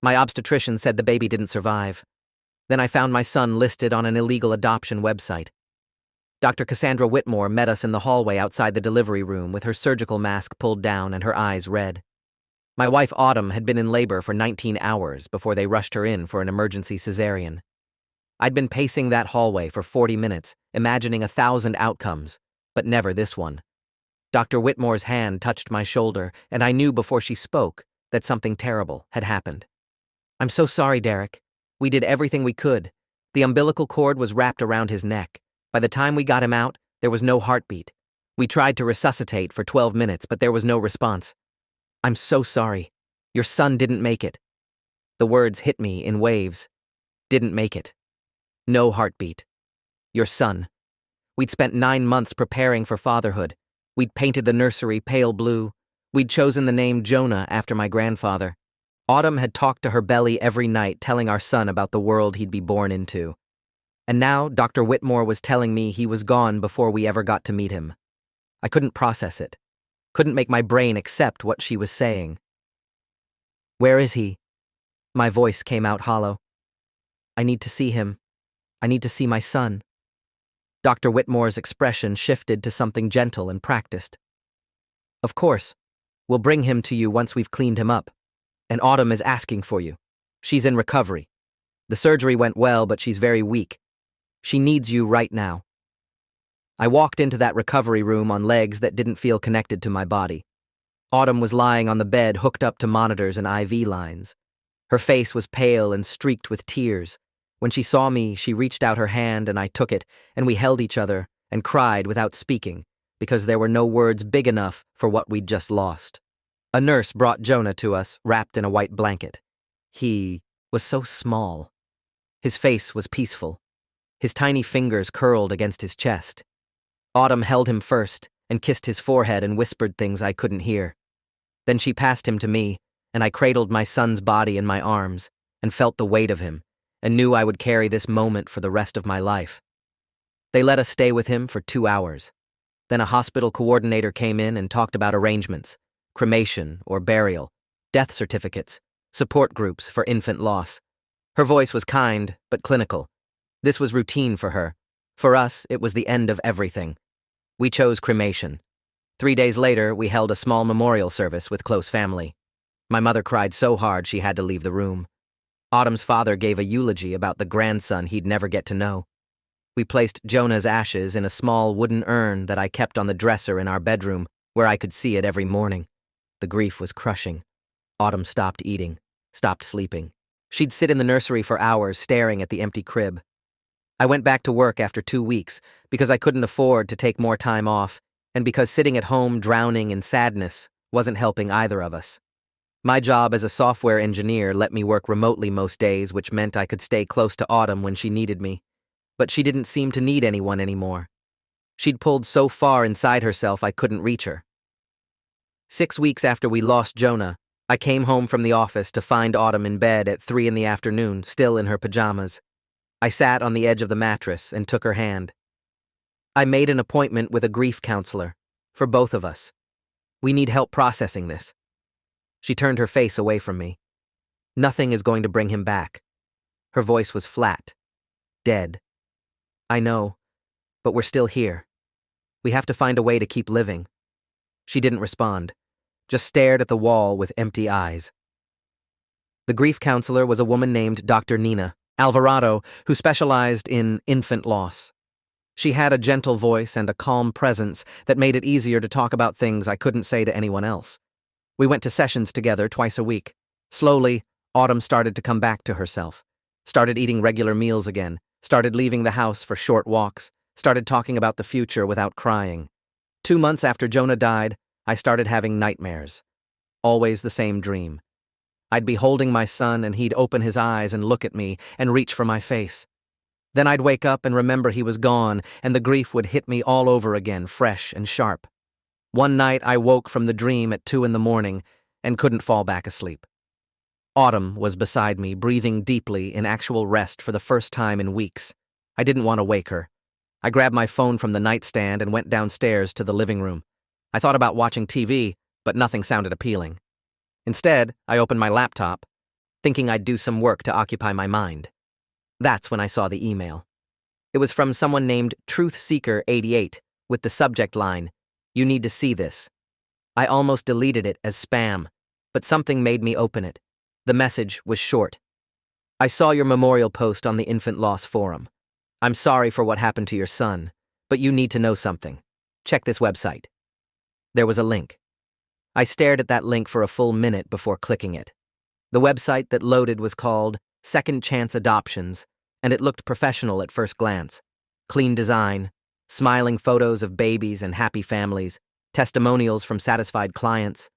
My obstetrician said the baby didn't survive. Then I found my son listed on an illegal adoption website. Dr. Cassandra Whitmore met us in the hallway outside the delivery room with her surgical mask pulled down and her eyes red. My wife Autumn had been in labor for 19 hours before they rushed her in for an emergency cesarean. I'd been pacing that hallway for 40 minutes, imagining 1,000 outcomes, but never this one. Dr. Whitmore's hand touched my shoulder, and I knew before she spoke that something terrible had happened. "I'm so sorry, Derek. We did everything we could. The umbilical cord was wrapped around his neck. By the time we got him out, there was no heartbeat. We tried to resuscitate for 12 minutes, but there was no response. I'm so sorry. Your son didn't make it." The words hit me in waves. Didn't make it. No heartbeat. Your son. We'd spent 9 months preparing for fatherhood. We'd painted the nursery pale blue. We'd chosen the name Jonah after my grandfather. Autumn had talked to her belly every night, telling our son about the world he'd be born into. And now Dr. Whitmore was telling me he was gone before we ever got to meet him. I couldn't process it. Couldn't make my brain accept what she was saying. "Where is he?" My voice came out hollow. "I need to see him. I need to see my son." Dr. Whitmore's expression shifted to something gentle and practiced. "Of course. We'll bring him to you once we've cleaned him up. And Autumn is asking for you. She's in recovery. The surgery went well, but she's very weak. She needs you right now." I walked into that recovery room on legs that didn't feel connected to my body. Autumn was lying on the bed hooked up to monitors and IV lines. Her face was pale and streaked with tears. When she saw me, she reached out her hand and I took it, and we held each other and cried without speaking, because there were no words big enough for what we'd just lost. A nurse brought Jonah to us, wrapped in a white blanket. He was so small. His face was peaceful. His tiny fingers curled against his chest. Autumn held him first and kissed his forehead and whispered things I couldn't hear. Then she passed him to me, and I cradled my son's body in my arms and felt the weight of him and knew I would carry this moment for the rest of my life. They let us stay with him for 2 hours. Then a hospital coordinator came in and talked about arrangements, cremation or burial, death certificates, support groups for infant loss. Her voice was kind but clinical. This was routine for her. For us, it was the end of everything. We chose cremation. 3 days later, we held a small memorial service with close family. My mother cried so hard she had to leave the room. Autumn's father gave a eulogy about the grandson he'd never get to know. We placed Jonah's ashes in a small wooden urn that I kept on the dresser in our bedroom, where I could see it every morning. The grief was crushing. Autumn stopped eating, stopped sleeping. She'd sit in the nursery for hours staring at the empty crib. I went back to work after 2 weeks because I couldn't afford to take more time off and because sitting at home drowning in sadness wasn't helping either of us. My job as a software engineer let me work remotely most days, which meant I could stay close to Autumn when she needed me. But she didn't seem to need anyone anymore. She'd pulled so far inside herself I couldn't reach her. 6 weeks after we lost Jonah, I came home from the office to find Autumn in bed at 3 p.m, still in her pajamas. I sat on the edge of the mattress and took her hand. I made an appointment with a grief counselor, for both of us. We need help processing this. She turned her face away from me. Nothing is going to bring him back. Her voice was flat, dead. I know, but we're still here. We have to find a way to keep living. She didn't respond, just stared at the wall with empty eyes. The grief counselor was a woman named Dr. Nina Alvarado, who specialized in infant loss. She had a gentle voice and a calm presence that made it easier to talk about things I couldn't say to anyone else. We went to sessions together twice a week. Slowly, Autumn started to come back to herself, started eating regular meals again, started leaving the house for short walks, started talking about the future without crying. 2 months after Jonah died, I started having nightmares. Always the same dream. I'd be holding my son and he'd open his eyes and look at me and reach for my face. Then I'd wake up and remember he was gone and the grief would hit me all over again, fresh and sharp. One night I woke from the dream at 2 a.m. and couldn't fall back asleep. Autumn was beside me, breathing deeply in actual rest for the first time in weeks. I didn't want to wake her. I grabbed my phone from the nightstand and went downstairs to the living room. I thought about watching TV, but nothing sounded appealing. Instead, I opened my laptop. thinking I'd do some work to occupy my mind. That's when I saw the email. It was from someone named TruthSeeker88 with the subject line, "You need to see this." I almost deleted it as spam, but something made me open it. The message was short. "I saw your memorial post on the Infant Loss Forum. I'm sorry for what happened to your son, but you need to know something. Check this website." There was a link. I stared at that link for a full minute before clicking it. The website that loaded was called Second Chance Adoptions, and it looked professional at first glance. Clean design, smiling photos of babies and happy families, testimonials from satisfied clients.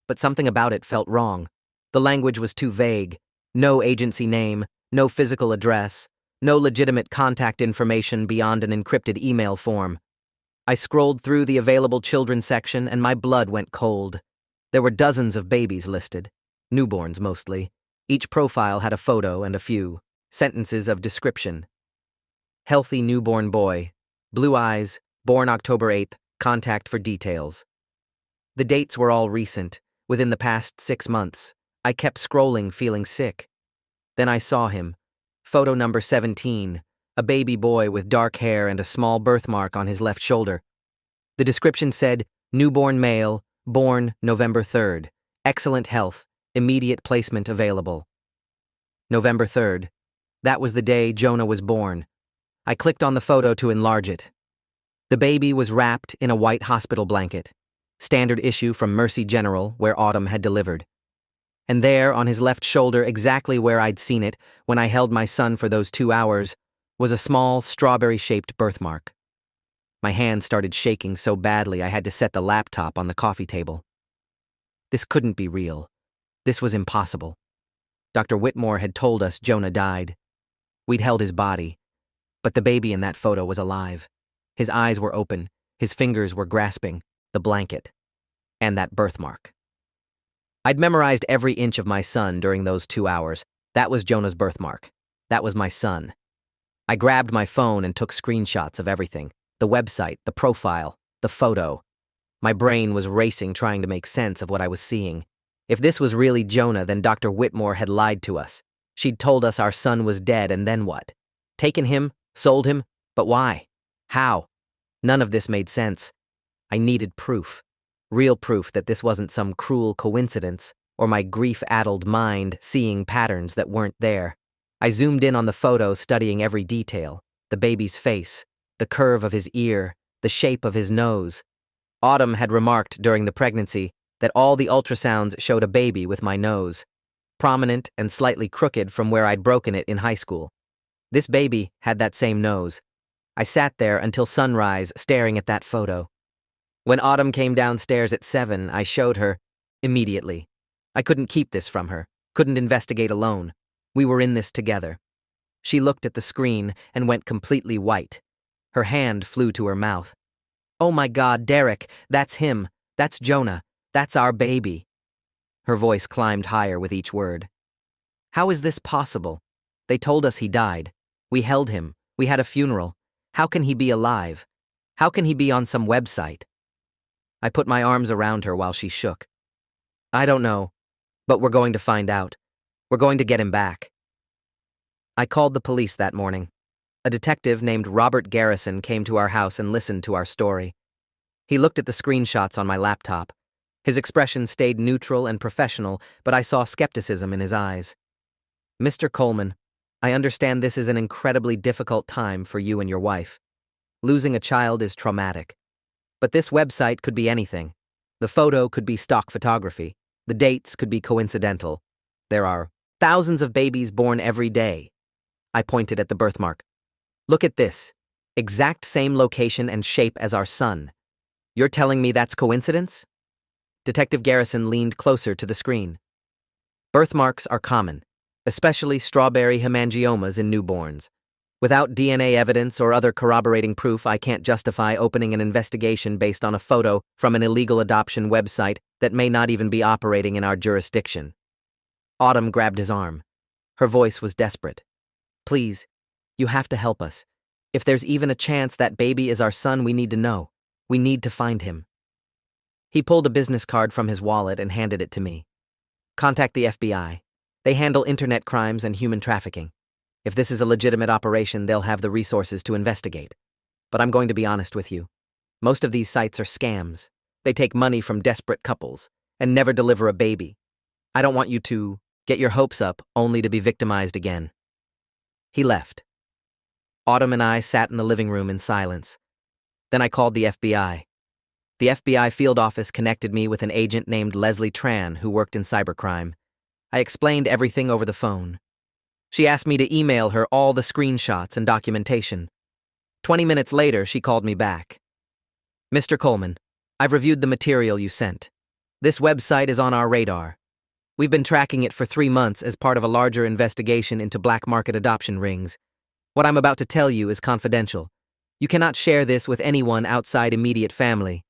But something about it felt wrong. The language was too vague. No agency name, no physical address, no legitimate contact information beyond an encrypted email form. I scrolled through the available children section and my blood went cold. There were dozens of babies listed, newborns mostly. Each profile had a photo and a few sentences of description. Healthy newborn boy, blue eyes, born October 8th, contact for details. The dates were all recent, within the past 6 months. I kept scrolling, feeling sick. Then I saw him. Photo number 17, a baby boy with dark hair and a small birthmark on his left shoulder. The description said, "Newborn male, born November 3rd. Excellent health, immediate placement available." November 3rd. That was the day Jonah was born. I clicked on the photo to enlarge it. The baby was wrapped in a white hospital blanket, standard issue from Mercy General, where Autumn had delivered. And there, on his left shoulder, exactly where I'd seen it when I held my son for those 2 hours, was a small, strawberry-shaped birthmark. My hand started shaking so badly I had to set the laptop on the coffee table. This couldn't be real. This was impossible. Dr. Whitmore had told us Jonah died. We'd held his body, but the baby in that photo was alive. His eyes were open, his fingers were grasping the blanket and that birthmark. I'd memorized every inch of my son during those 2 hours. That was Jonah's birthmark. That was my son. I grabbed my phone and took screenshots of everything. The website, the profile, the photo. My brain was racing trying to make sense of what I was seeing. If this was really Jonah, then Dr. Whitmore had lied to us. She'd told us our son was dead, and then what? Taken him? Sold him? But why? How? None of this made sense. I needed proof. Real proof that this wasn't some cruel coincidence or my grief-addled mind seeing patterns that weren't there. I zoomed in on the photo, studying every detail. The baby's face, the curve of his ear, the shape of his nose. Autumn had remarked during the pregnancy that all the ultrasounds showed a baby with my nose, prominent and slightly crooked from where I'd broken it in high school. This baby had that same nose. I sat there until sunrise, staring at that photo. When Autumn came downstairs at 7, I showed her immediately. I couldn't keep this from her, couldn't investigate alone. We were in this together. She looked at the screen and went completely white. Her hand flew to her mouth. "Oh my God, Derek, that's him. That's Jonah. That's our baby." Her voice climbed higher with each word. "How is this possible? They told us he died. We held him. We had a funeral. How can he be alive? How can he be on some website?" I put my arms around her while she shook. "I don't know, but we're going to find out. We're going to get him back." I called the police that morning. A detective named Robert Garrison came to our house and listened to our story. He looked at the screenshots on my laptop. His expression stayed neutral and professional, but I saw skepticism in his eyes. "Mr. Coleman, I understand this is an incredibly difficult time for you and your wife. Losing a child is traumatic. But this website could be anything. The photo could be stock photography. The dates could be coincidental. There are thousands of babies born every day." I pointed at the birthmark. "Look at this. Exact same location and shape as our son. You're telling me that's coincidence?" Detective Garrison leaned closer to the screen. "Birthmarks are common, especially strawberry hemangiomas in newborns. Without DNA evidence or other corroborating proof, I can't justify opening an investigation based on a photo from an illegal adoption website that may not even be operating in our jurisdiction." Autumn grabbed his arm. Her voice was desperate. "Please, you have to help us. If there's even a chance that baby is our son, we need to know. We need to find him." He pulled a business card from his wallet and handed it to me. "Contact the FBI. They handle internet crimes and human trafficking. If this is a legitimate operation, they'll have the resources to investigate. But I'm going to be honest with you. Most of these sites are scams. They take money from desperate couples and never deliver a baby. I don't want you to get your hopes up only to be victimized again. He left. Autumn and I sat in the living room in silence. Then I called the FBI. The FBI field office connected me with an agent named Leslie Tran who worked in cybercrime. I explained everything over the phone. She asked me to email her all the screenshots and documentation. 20 minutes later, she called me back. Mr. Coleman, I've reviewed the material you sent. This website is on our radar. We've been tracking it for 3 months as part of a larger investigation into black market adoption rings. What I'm about to tell you is confidential. You cannot share this with anyone outside immediate family.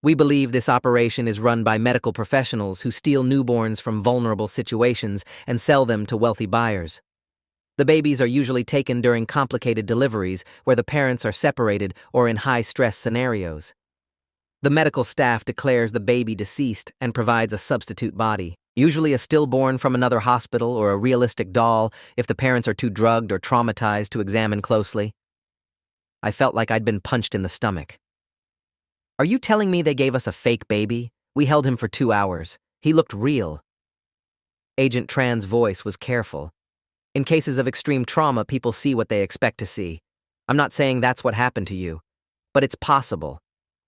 We believe this operation is run by medical professionals who steal newborns from vulnerable situations and sell them to wealthy buyers. The babies are usually taken during complicated deliveries where the parents are separated or in high-stress scenarios. The medical staff declares the baby deceased and provides a substitute body, usually a stillborn from another hospital or a realistic doll if the parents are too drugged or traumatized to examine closely. I felt like I'd been punched in the stomach. Are you telling me they gave us a fake baby? We held him for 2 hours. He looked real. Agent Tran's voice was careful. In cases of extreme trauma, people see what they expect to see. I'm not saying that's what happened to you, but it's possible.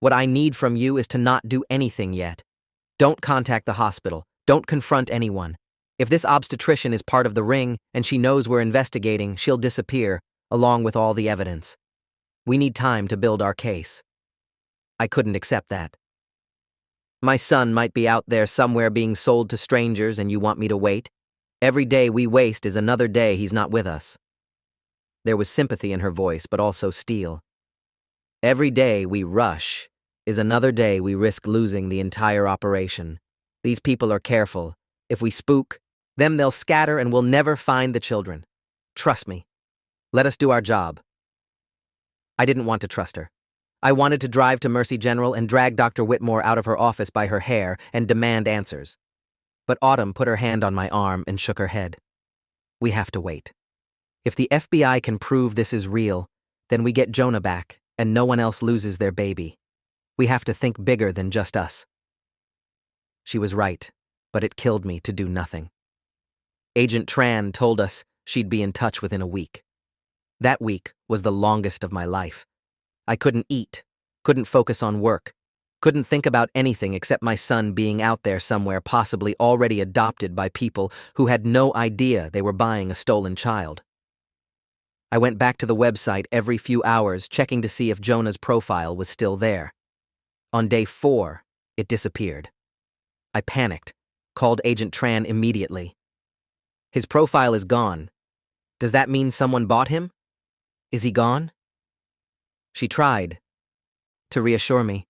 What I need from you is to not do anything yet. Don't contact the hospital. Don't confront anyone. If this obstetrician is part of the ring and she knows we're investigating, she'll disappear, along with all the evidence. We need time to build our case. I couldn't accept that. My son might be out there somewhere being sold to strangers and you want me to wait? Every day we waste is another day he's not with us. There was sympathy in her voice, but also steel. Every day we rush is another day we risk losing the entire operation. These people are careful. If we spook, them they'll scatter and we'll never find the children. Trust me. Let us do our job. I didn't want to trust her. I wanted to drive to Mercy General and drag Dr. Whitmore out of her office by her hair and demand answers. But Autumn put her hand on my arm and shook her head. We have to wait. If the FBI can prove this is real, then we get Jonah back and no one else loses their baby. We have to think bigger than just us. She was right, but it killed me to do nothing. Agent Tran told us she'd be in touch within a week. That week was the longest of my life. I couldn't eat, couldn't focus on work, couldn't think about anything except my son being out there somewhere, possibly already adopted by people who had no idea they were buying a stolen child. I went back to the website every few hours, checking to see if Jonah's profile was still there. On day 4, it disappeared. I panicked, called Agent Tran immediately. His profile is gone. Does that mean someone bought him? Is he gone? She tried to reassure me.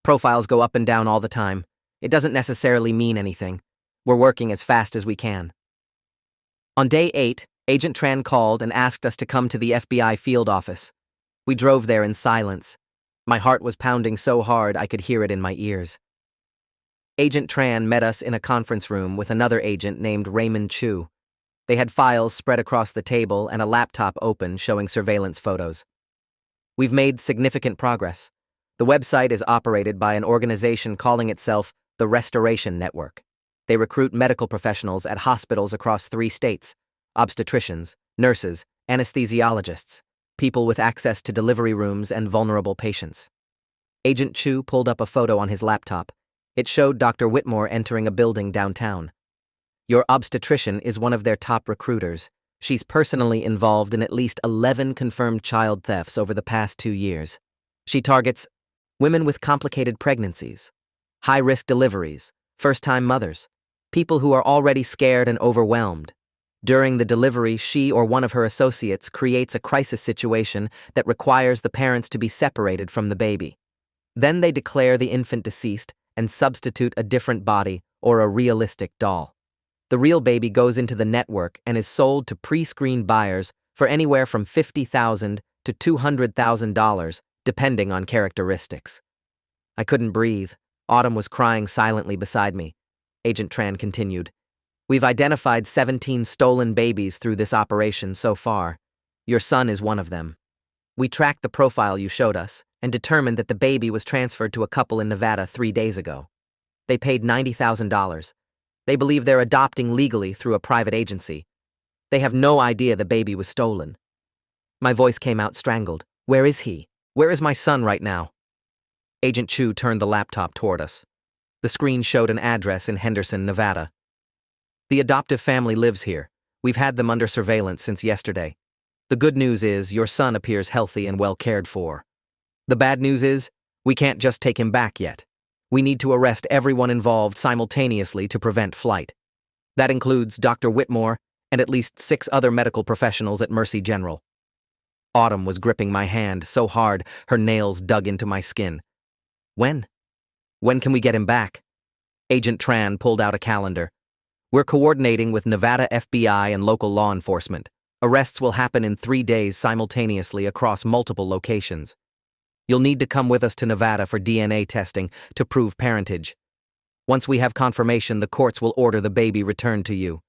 Profiles go up and down all the time. It doesn't necessarily mean anything. We're working as fast as we can. On day 8, Agent Tran called and asked us to come to the FBI field office. We drove there in silence. My heart was pounding so hard I could hear it in my ears. Agent Tran met us in a conference room with another agent named Raymond Chu. They had files spread across the table and a laptop open showing surveillance photos. We've made significant progress. The website is operated by an organization calling itself the Restoration Network. They recruit medical professionals at hospitals across 3 states, obstetricians, nurses, anesthesiologists, people with access to delivery rooms and vulnerable patients. Agent Chu pulled up a photo on his laptop. It showed Dr. Whitmore entering a building downtown. Your obstetrician is one of their top recruiters. She's personally involved in at least 11 confirmed child thefts over the past 2 years. She targets women with complicated pregnancies, high-risk deliveries, first-time mothers, people who are already scared and overwhelmed. During the delivery, she or one of her associates creates a crisis situation that requires the parents to be separated from the baby. Then they declare the infant deceased and substitute a different body or a realistic doll. The real baby goes into the network and is sold to pre-screened buyers for anywhere from $50,000 to $200,000, depending on characteristics. I couldn't breathe. Autumn was crying silently beside me. Agent Tran continued, We've identified 17 stolen babies through this operation so far. Your son is one of them. We tracked the profile you showed us and determined that the baby was transferred to a couple in Nevada 3 days ago. They paid $90,000. They believe they're adopting legally through a private agency. They have no idea the baby was stolen. My voice came out strangled. Where is he? Where is my son right now? Agent Chu turned the laptop toward us. The screen showed an address in Henderson, Nevada. The adoptive family lives here. We've had them under surveillance since yesterday. The good news is your son appears healthy and well cared for. The bad news is we can't just take him back yet. We need to arrest everyone involved simultaneously to prevent flight. That includes Dr. Whitmore and at least 6 other medical professionals at Mercy General. Autumn was gripping my hand so hard her nails dug into my skin. When? When can we get him back? Agent Tran pulled out a calendar. We're coordinating with Nevada FBI and local law enforcement. Arrests will happen in 3 days simultaneously across multiple locations. You'll need to come with us to Nevada for DNA testing to prove parentage. Once we have confirmation, the courts will order the baby returned to you.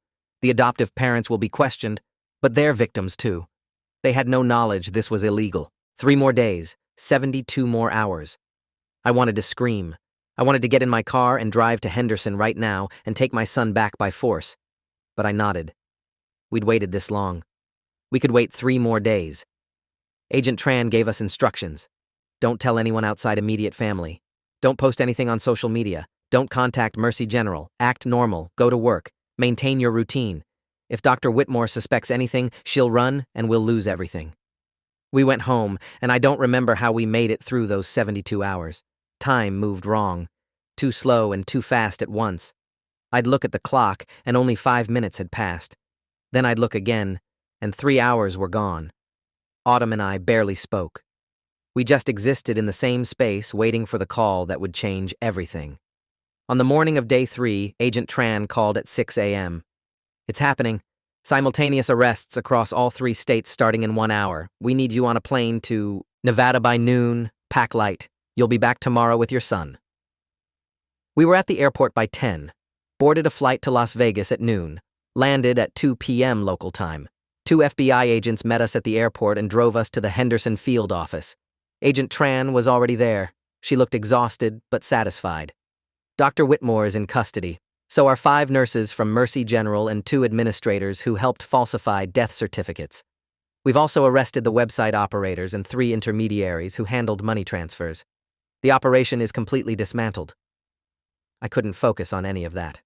The adoptive parents will be questioned, but they're victims too. They had no knowledge this was illegal. 3 more days, 72 more hours. I wanted to scream. I wanted to get in my car and drive to Henderson right now and take my son back by force. But I nodded. We'd waited this long. We could wait 3 more days. Agent Tran gave us instructions. Don't tell anyone outside immediate family. Don't post anything on social media. Don't contact Mercy General. Act normal. Go to work. Maintain your routine. If Dr. Whitmore suspects anything, she'll run and we'll lose everything. We went home, and I don't remember how we made it through those 72 hours. Time moved wrong. Too slow and too fast at once. I'd look at the clock, and only 5 minutes had passed. Then I'd look again, and 3 hours were gone. Autumn and I barely spoke. We just existed in the same space, waiting for the call that would change everything. On the morning of day 3, Agent Tran called at 6 a.m. It's happening. Simultaneous arrests across all 3 states starting in 1 hour. We need you on a plane to Nevada by noon. Pack light. You'll be back tomorrow with your son. We were at the airport by 10, boarded a flight to Las Vegas at noon, landed at 2 p.m. local time. 2 FBI agents met us at the airport and drove us to the Henderson field office. Agent Tran was already there. She looked exhausted but satisfied. Dr. Whitmore is in custody. So are 5 nurses from Mercy General and 2 administrators who helped falsify death certificates. We've also arrested the website operators and 3 intermediaries who handled money transfers. The operation is completely dismantled. I couldn't focus on any of that.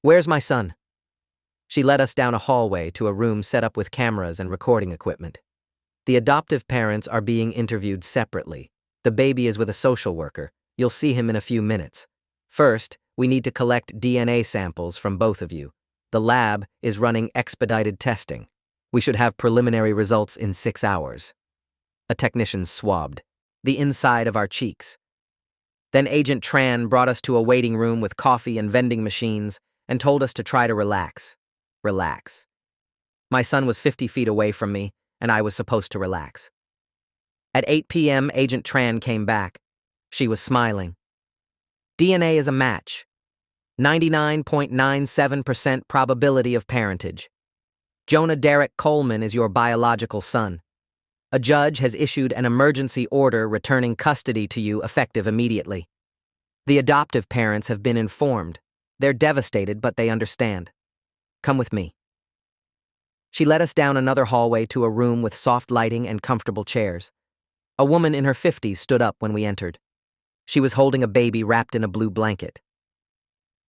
Where's my son? She led us down a hallway to a room set up with cameras and recording equipment. The adoptive parents are being interviewed separately. The baby is with a social worker. You'll see him in a few minutes. First, we need to collect DNA samples from both of you. The lab is running expedited testing. We should have preliminary results in 6 hours. A technician swabbed the inside of our cheeks. Then Agent Tran brought us to a waiting room with coffee and vending machines and told us to try to relax. Relax. My son was 50 feet away from me, and I was supposed to relax. At 8 p.m., Agent Tran came back. She was smiling. DNA is a match. 99.97% probability of parentage. Jonah Derek Coleman is your biological son. A judge has issued an emergency order returning custody to you effective immediately. The adoptive parents have been informed. They're devastated, but they understand. Come with me. She led us down another hallway to a room with soft lighting and comfortable chairs. A woman in her 50s stood up when we entered. She was holding a baby wrapped in a blue blanket.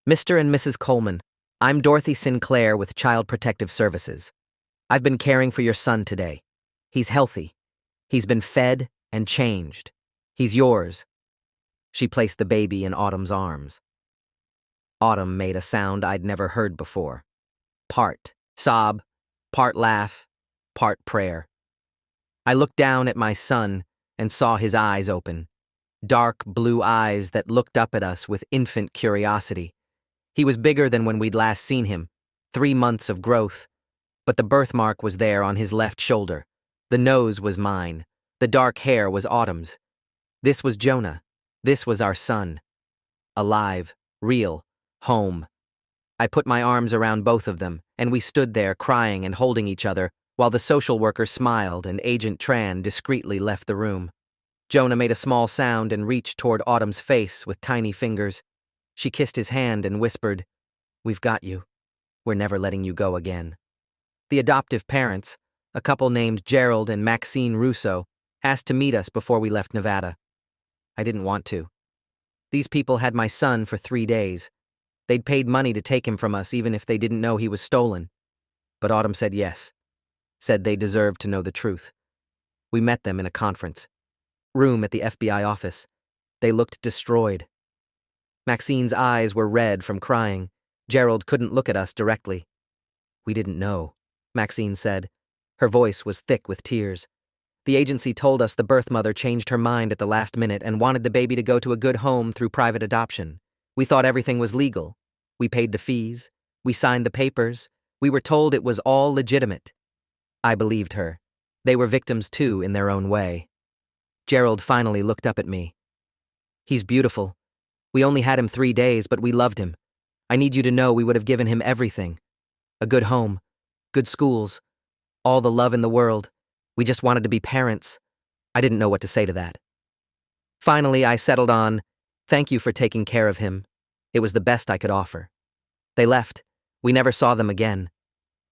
Mr. and Mrs. Coleman, I'm Dorothy Sinclair with Child Protective Services. I've been caring for your son today. He's healthy. He's been fed and changed. He's yours. She placed the baby in Autumn's arms. Autumn made a sound I'd never heard before. Part sob, part laugh, part prayer. I looked down at my son and saw his eyes open. Dark blue eyes that looked up at us with infant curiosity. He was bigger than when we'd last seen him, 3 months of growth. But the birthmark was there on his left shoulder. The nose was mine. The dark hair was Autumn's. This was Jonah. This was our son. Alive, real, home. I put my arms around both of them, and we stood there crying and holding each other, while the social worker smiled and Agent Tran discreetly left the room. Jonah made a small sound and reached toward Autumn's face with tiny fingers. She kissed his hand and whispered, "We've got you. We're never letting you go again." The adoptive parents, a couple named Gerald and Maxine Russo, asked to meet us before we left Nevada. I didn't want to. These people had my son for 3 days. They'd paid money to take him from us even if they didn't know he was stolen. But Autumn said yes, said they deserved to know the truth. We met them in a conference room at the FBI office. They looked destroyed. Maxine's eyes were red from crying. Gerald couldn't look at us directly. "We didn't know," Maxine said. Her voice was thick with tears. "The agency told us the birth mother changed her mind at the last minute and wanted the baby to go to a good home through private adoption. We thought everything was legal. We paid the fees. We signed the papers. We were told it was all legitimate." I believed her. They were victims too, in their own way. Gerald finally looked up at me. "He's beautiful. We only had him 3 days, but we loved him. I need you to know we would have given him everything. A good home, good schools, all the love in the world. We just wanted to be parents." I didn't know what to say to that. Finally, I settled on, "Thank you for taking care of him. It was the best I could offer." They left. We never saw them again.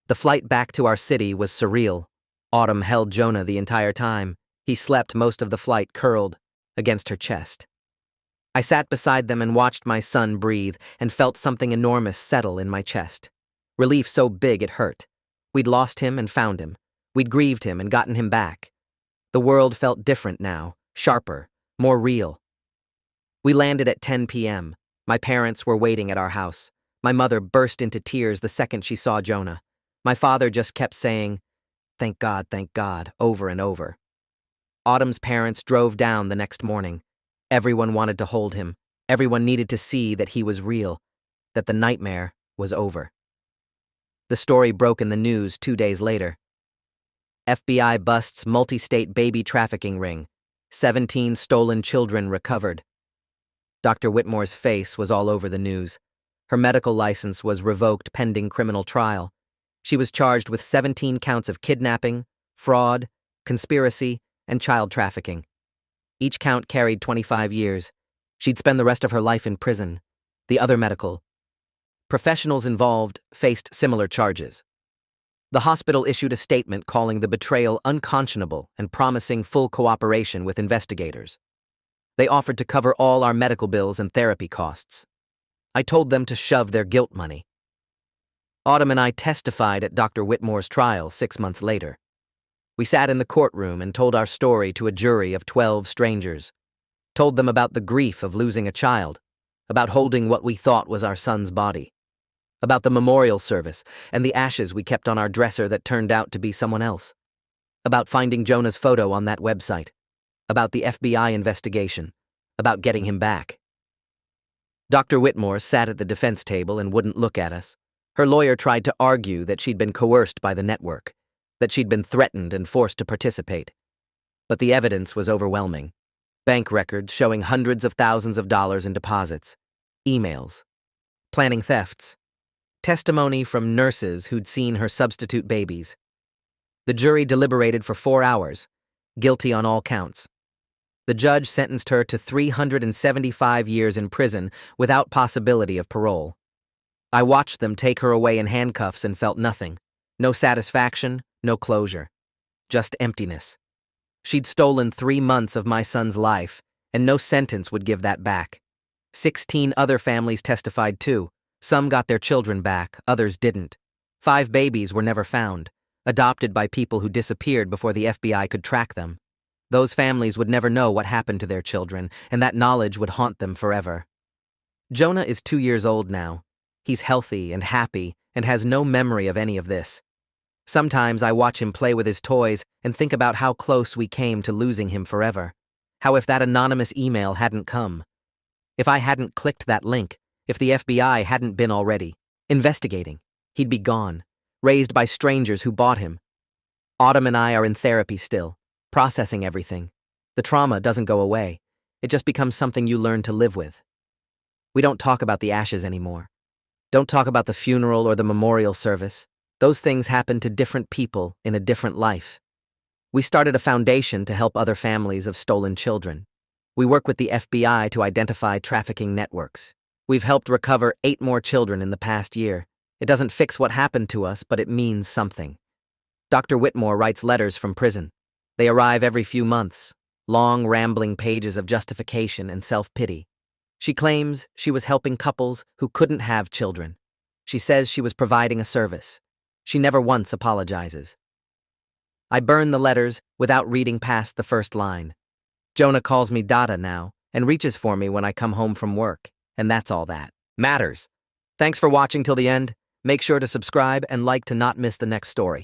The flight back to our city was surreal. Autumn held Jonah the entire time. He slept most of the flight curled against her chest. I sat beside them and watched my son breathe and felt something enormous settle in my chest. Relief so big it hurt. We'd lost him and found him. We'd grieved him and gotten him back. The world felt different now, sharper, more real. We landed at 10 p.m. My parents were waiting at our house. My mother burst into tears the second she saw Jonah. My father just kept saying, thank God," over and over. Autumn's parents drove down the next morning. Everyone wanted to hold him. Everyone needed to see that he was real, that the nightmare was over. The story broke in the news 2 days later. FBI busts multi-state baby trafficking ring. 17 stolen children recovered. Dr. Whitmore's face was all over the news. Her medical license was revoked pending criminal trial. She was charged with 17 counts of kidnapping, fraud, conspiracy, and child trafficking. Each count carried 25 years. She'd spend the rest of her life in prison. The other medical professionals involved faced similar charges. The hospital issued a statement calling the betrayal unconscionable and promising full cooperation with investigators. They offered to cover all our medical bills and therapy costs. I told them to shove their guilt money. Autumn and I testified at Dr. Whitmore's trial 6 months later. We sat in the courtroom and told our story to a jury of 12 strangers. Told them about the grief of losing a child, about holding what we thought was our son's body, about the memorial service and the ashes we kept on our dresser that turned out to be someone else, about finding Jonah's photo on that website, about the FBI investigation, about getting him back. Dr. Whitmore sat at the defense table and wouldn't look at us. Her lawyer tried to argue that she'd been coerced by the network, that she'd been threatened and forced to participate. But the evidence was overwhelming. Bank records showing hundreds of thousands of dollars in deposits, emails, planning thefts, testimony from nurses who'd seen her substitute babies. The jury deliberated for 4 hours, guilty on all counts. The judge sentenced her to 375 years in prison without possibility of parole. I watched them take her away in handcuffs and felt nothing. No satisfaction, no closure. Just emptiness. She'd stolen 3 months of my son's life, and no sentence would give that back. 16 other families testified too. Some got their children back, others didn't. 5 babies were never found, adopted by people who disappeared before the FBI could track them. Those families would never know what happened to their children, and that knowledge would haunt them forever. Jonah is 2 years old now. He's healthy and happy and has no memory of any of this. Sometimes I watch him play with his toys and think about how close we came to losing him forever. How if that anonymous email hadn't come, if I hadn't clicked that link, if the FBI hadn't been already investigating, he'd be gone, raised by strangers who bought him. Autumn and I are in therapy still, processing everything. The trauma doesn't go away. It just becomes something you learn to live with. We don't talk about the ashes anymore. Don't talk about the funeral or the memorial service. Those things happen to different people in a different life. We started a foundation to help other families of stolen children. We work with the FBI to identify trafficking networks. We've helped recover 8 more children in the past year. It doesn't fix what happened to us, but it means something. Dr. Whitmore writes letters from prison. They arrive every few months, long, rambling pages of justification and self-pity. She claims she was helping couples who couldn't have children. She says she was providing a service. She never once apologizes. I burn the letters without reading past the first line. Jonah calls me Dada now and reaches for me when I come home from work, and that's all that matters. Thanks for watching till the end. Make sure to subscribe and like to not miss the next story.